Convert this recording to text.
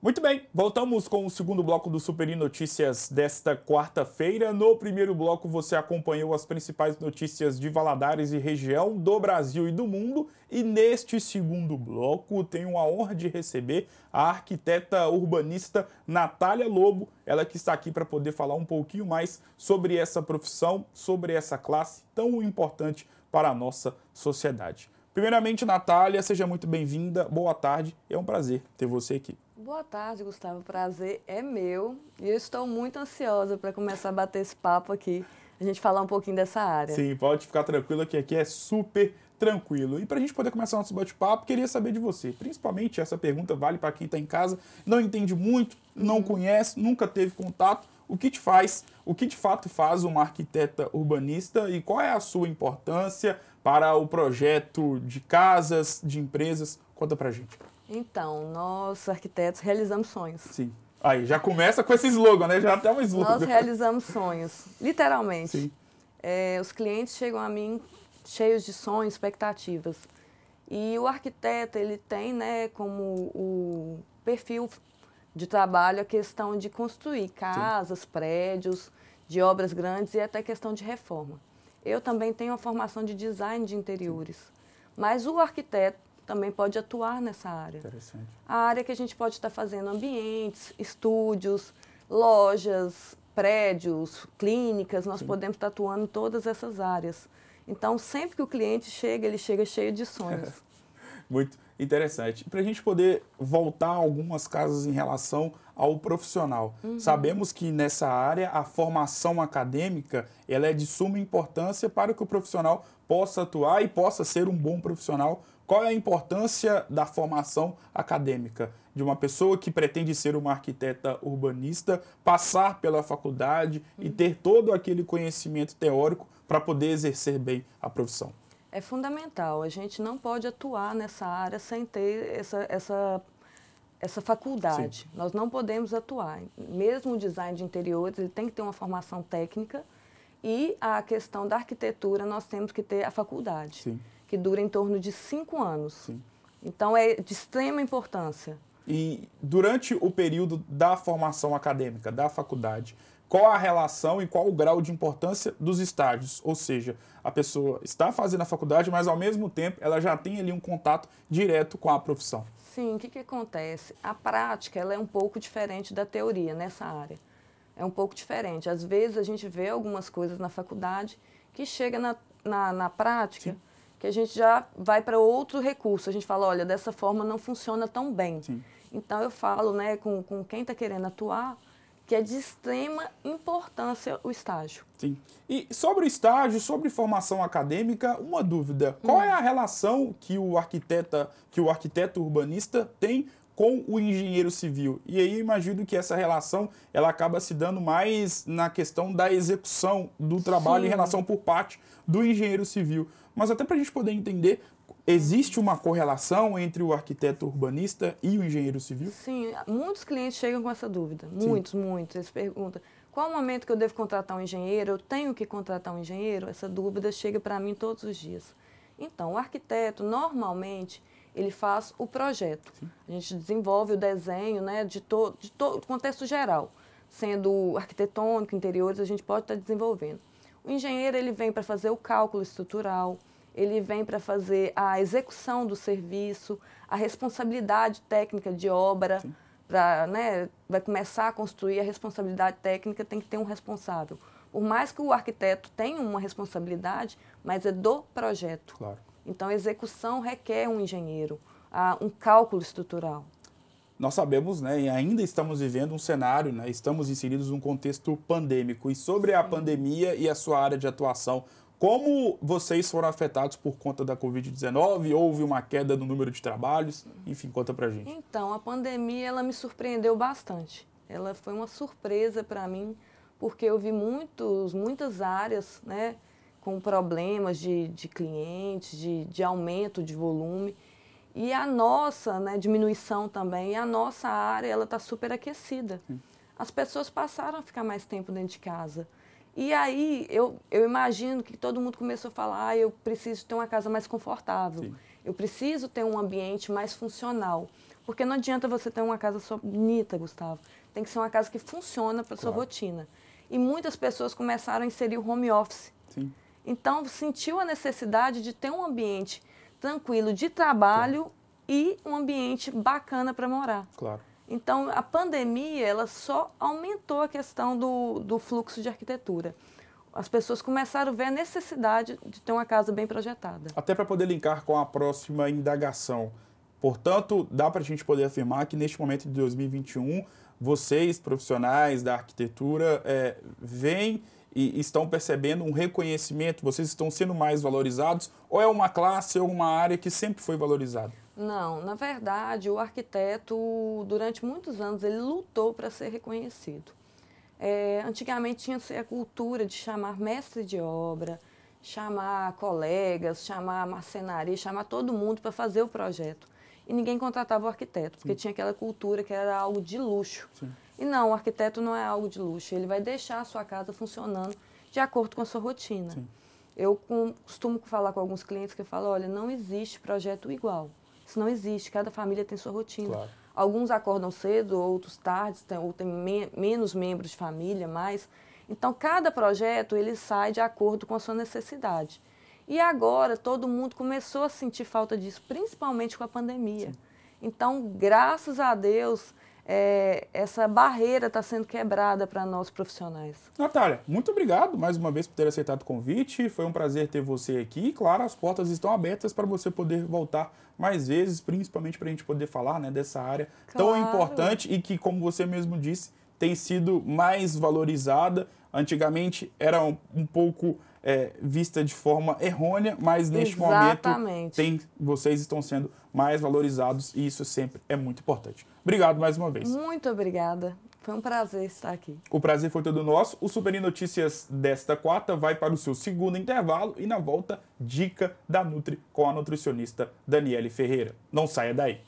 Muito bem, voltamos com o segundo bloco do Super Notícias desta quarta-feira. No primeiro bloco você acompanhou as principais notícias de Valadares e região, do Brasil e do mundo. E neste segundo bloco tenho a honra de receber a arquiteta urbanista Natália Lobo, ela que está aqui para poder falar um pouquinho mais sobre essa profissão, sobre essa classe tão importante para a nossa sociedade. Primeiramente, Natália, seja muito bem-vinda, boa tarde, é um prazer ter você aqui. Boa tarde, Gustavo. O prazer é meu e eu estou muito ansiosa para começar a bater esse papo aqui, a gente falar um pouquinho dessa área. Sim, pode ficar tranquilo que aqui é super tranquilo. E para a gente poder começar nosso bate-papo, queria saber de você. Principalmente, essa pergunta vale para quem está em casa, não entende muito, não conhece, nunca teve contato. O que te faz, o que de fato faz uma arquiteta urbanista e qual é a sua importância para o projeto de casas, de empresas? Conta pra gente. Então, nós arquitetos realizamos sonhos. Sim. Aí, já começa com esse slogan, né? Já até um slogan. Nós realizamos sonhos, literalmente. Sim. Os clientes chegam a mim cheios de sonhos, expectativas. E o arquiteto, ele tem, né, como o perfil de trabalho a questão de construir casas, prédios, de obras grandes e até questão de reforma. Eu também tenho a formação de design de interiores, mas o arquiteto também pode atuar nessa área. Interessante. A área que a gente pode estar fazendo ambientes, estúdios, lojas, prédios, clínicas, nós podemos estar atuando em todas essas áreas. Então, sempre que o cliente chega, ele chega cheio de sonhos. Muito interessante. Para a gente poder voltar a algumas casas em relação ao profissional. Sabemos que nessa área a formação acadêmica ela é de suma importância para que o profissional possa atuar e possa ser um bom profissional. Qual é a importância da formação acadêmica? De uma pessoa que pretende ser uma arquiteta urbanista, passar pela faculdade e ter todo aquele conhecimento teórico para poder exercer bem a profissão. É fundamental, a gente não pode atuar nessa área sem ter essa faculdade. Sim. Nós não podemos atuar. Mesmo o design de interiores, ele tem que ter uma formação técnica e a questão da arquitetura, nós temos que ter a faculdade, Sim. que dura em torno de 5 anos. Sim. Então, é de extrema importância. E durante o período da formação acadêmica, da faculdade, qual a relação e qual o grau de importância dos estágios? Ou seja, a pessoa está fazendo a faculdade, mas ao mesmo tempo ela já tem ali um contato direto com a profissão. Sim, o que acontece? A prática ela é um pouco diferente da teoria nessa área. É um pouco diferente. Às vezes a gente vê algumas coisas na faculdade que chega na prática, Sim. que a gente já vai para outro recurso. A gente fala, olha, dessa forma não funciona tão bem. Sim. Então eu falo, né, com quem está querendo atuar, que é de extrema importância o estágio. Sim. E sobre o estágio, sobre formação acadêmica, uma dúvida. Qual é a relação que o arquiteto urbanista tem com o engenheiro civil? E aí eu imagino que essa relação ela acaba se dando mais na questão da execução do trabalho. Sim. Em relação por parte do engenheiro civil. Mas até para a gente poder entender, existe uma correlação entre o arquiteto urbanista e o engenheiro civil? Sim, muitos clientes chegam com essa dúvida. Sim. Muitos. Eles perguntam, qual o momento que eu devo contratar um engenheiro? Eu tenho que contratar um engenheiro? Essa dúvida chega para mim todos os dias. Então, o arquiteto, normalmente, ele faz o projeto. Sim. A gente desenvolve o desenho, né, de todo o contexto geral. Sendo arquitetônico, interiores, a gente pode estar desenvolvendo. O engenheiro, ele vem para fazer o cálculo estrutural, ele vem para fazer a execução do serviço, a responsabilidade técnica de obra, né, vai começar a construir, a responsabilidade técnica tem que ter um responsável. Por mais que o arquiteto tenha uma responsabilidade, mas é do projeto. Claro. Então, a execução requer um engenheiro, um cálculo estrutural. Nós sabemos, né, e ainda estamos vivendo um cenário, né, estamos inseridos num contexto pandêmico. E sobre a pandemia e a sua área de atuação, como vocês foram afetados por conta da Covid-19? Houve uma queda no número de trabalhos? Enfim, conta pra gente. Então, a pandemia, ela me surpreendeu bastante. Ela foi uma surpresa para mim, porque eu vi muitas áreas, né, com problemas de clientes, de aumento de volume. E a nossa, né, diminuição também, e a nossa área, ela está super aquecida. As pessoas passaram a ficar mais tempo dentro de casa. E aí eu imagino que todo mundo começou a falar, eu preciso ter uma casa mais confortável, Sim. eu preciso ter um ambiente mais funcional. Porque não adianta você ter uma casa só bonita, Gustavo. Tem que ser uma casa que funciona para a sua rotina. E muitas pessoas começaram a inserir o home office. Sim. Então, sentiu a necessidade de ter um ambiente tranquilo de trabalho e um ambiente bacana para morar. Claro. Então, a pandemia, ela só aumentou a questão do fluxo de arquitetura. As pessoas começaram a ver a necessidade de ter uma casa bem projetada. Até para poder linkar com a próxima indagação. Portanto, dá para a gente poder afirmar que neste momento de 2021, vocês, profissionais da arquitetura, veem e estão percebendo um reconhecimento, vocês estão sendo mais valorizados, ou é uma classe ou uma área que sempre foi valorizada? Não, na verdade, o arquiteto, durante muitos anos, ele lutou para ser reconhecido. Antigamente tinha-se a cultura de chamar mestre de obra, chamar colegas, chamar marcenaria, chamar todo mundo para fazer o projeto. E ninguém contratava o arquiteto, porque tinha aquela cultura que era algo de luxo. Sim. E não, o arquiteto não é algo de luxo, ele vai deixar a sua casa funcionando de acordo com a sua rotina. Sim. Eu costumo falar com alguns clientes que eu falo, olha, não existe projeto igual. Isso não existe, cada família tem sua rotina. Claro. Alguns acordam cedo, outros tarde, ou tem menos membros de família, mais. Então, cada projeto, ele sai de acordo com a sua necessidade. E agora, todo mundo começou a sentir falta disso, principalmente com a pandemia. Sim. Então, graças a Deus, essa barreira está sendo quebrada para nós profissionais. Natália, muito obrigado mais uma vez por ter aceitado o convite. Foi um prazer ter você aqui. Claro, as portas estão abertas para você poder voltar mais vezes, principalmente para a gente poder falar, né, dessa área tão importante e que, como você mesmo disse, tem sido mais valorizada. Antigamente era um pouco vista de forma errônea, mas neste momento vocês estão sendo mais valorizados e isso sempre é muito importante. Obrigado mais uma vez. Muito obrigada. Foi um prazer estar aqui. O prazer foi todo nosso. O Super Notícias desta quarta vai para o seu segundo intervalo e na volta, dica da Nutri com a nutricionista Daniele Ferreira. Não saia daí.